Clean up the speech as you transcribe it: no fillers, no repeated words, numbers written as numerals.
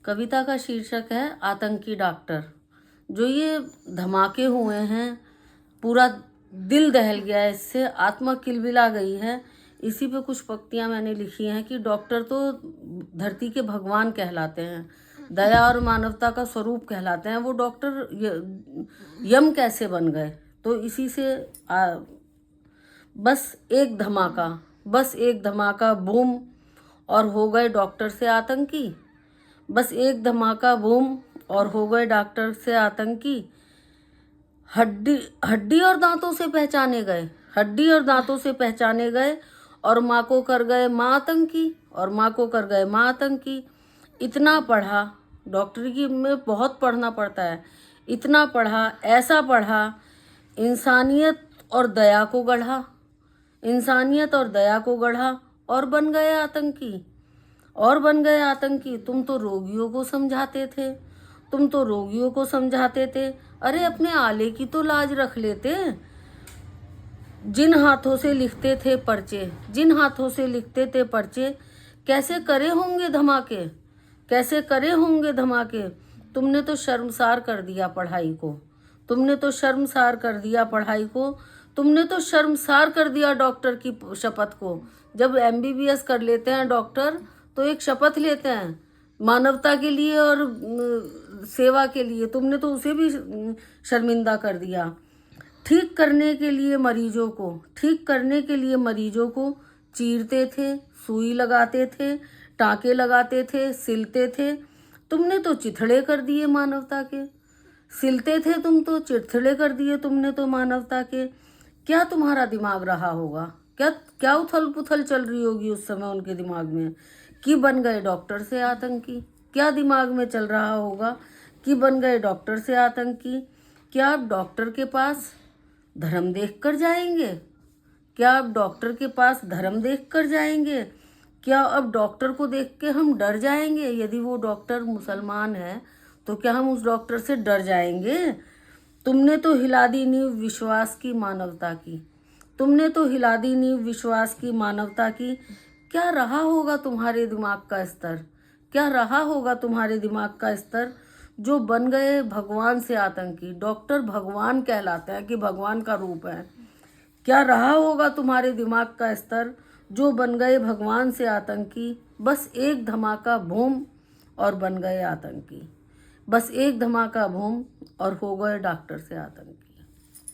कविता का शीर्षक है आतंकी डॉक्टर। जो ये धमाके हुए हैं, पूरा दिल दहल गया है, इससे आत्मा किलबिला गई है। इसी पे कुछ पंक्तियां मैंने लिखी हैं कि डॉक्टर तो धरती के भगवान कहलाते हैं, दया और मानवता का स्वरूप कहलाते हैं। वो डॉक्टर यम कैसे बन गए? तो इसी से बस एक धमाका बूम और हो गए डॉक्टर से आतंकी। बस एक धमाका बूम और हो गए डॉक्टर से आतंकी। हड्डी हड्डी और दांतों से पहचाने गए, हड्डी और दांतों से पहचाने गए और माँ को कर गए माँ आतंकी, और माँ को कर गए माँ आतंकी। इतना पढ़ा, डॉक्टरी की में बहुत पढ़ना पड़ता है। इतना पढ़ा, ऐसा पढ़ा, इंसानियत और दया को गढ़ा, इंसानियत और दया को गढ़ा और बन गए आतंकी, और बन गए आतंकी। तुम तो रोगियों को समझाते थे, तुम तो रोगियों को समझाते थे। अरे अपने आले की तो लाज रख लेते। जिन हाथों से लिखते थे पर्चे, जिन हाथों से लिखते थे पर्चे, कैसे करे होंगे धमाके, कैसे करे होंगे धमाके। तुमने तो शर्मसार कर दिया पढ़ाई को, तुमने तो शर्मसार कर दिया पढ़ाई को, तुमने तो शर्मसार कर दिया डॉक्टर की शपथ को। जब MBBS कर लेते हैं डॉक्टर तो एक शपथ लेते हैं मानवता के लिए और सेवा के लिए। तुमने तो उसे भी शर्मिंदा कर दिया। ठीक करने के लिए मरीजों को, ठीक करने के लिए मरीजों को चीरते थे, सुई लगाते थे, टाँके लगाते थे, सिलते थे। तुमने तो चिथड़े कर दिए मानवता के, सिलते थे तुम तो चिथड़े कर दिए तुमने तो मानवता के। क्या तुम्हारा दिमाग रहा होगा, क्या क्या उथल पुथल चल रही होगी उस समय उनके दिमाग में कि बन गए डॉक्टर से आतंकी। क्या दिमाग में चल रहा होगा कि बन गए डॉक्टर से आतंकी। क्या आप डॉक्टर के पास धर्म देख कर जाएंगे? क्या आप डॉक्टर के पास धर्म देख कर जाएंगे? क्या अब डॉक्टर को देख के हम डर जाएंगे? यदि वो डॉक्टर मुसलमान है तो क्या हम उस डॉक्टर से डर जाएंगे? तुमने तो हिला दी नींव विश्वास की मानवता की, तुमने तो हिला दी नींव विश्वास की मानवता की। क्या रहा होगा तुम्हारे दिमाग का स्तर, क्या रहा होगा तुम्हारे दिमाग का स्तर जो बन गए भगवान से आतंकी। डॉक्टर भगवान कहलाते हैं कि भगवान का रूप है। क्या रहा होगा तुम्हारे दिमाग का स्तर जो बन गए भगवान से आतंकी। बस एक धमाका बूम और बन गए आतंकी, बस एक धमाका बूम और हो गए डॉक्टर से आतंकी।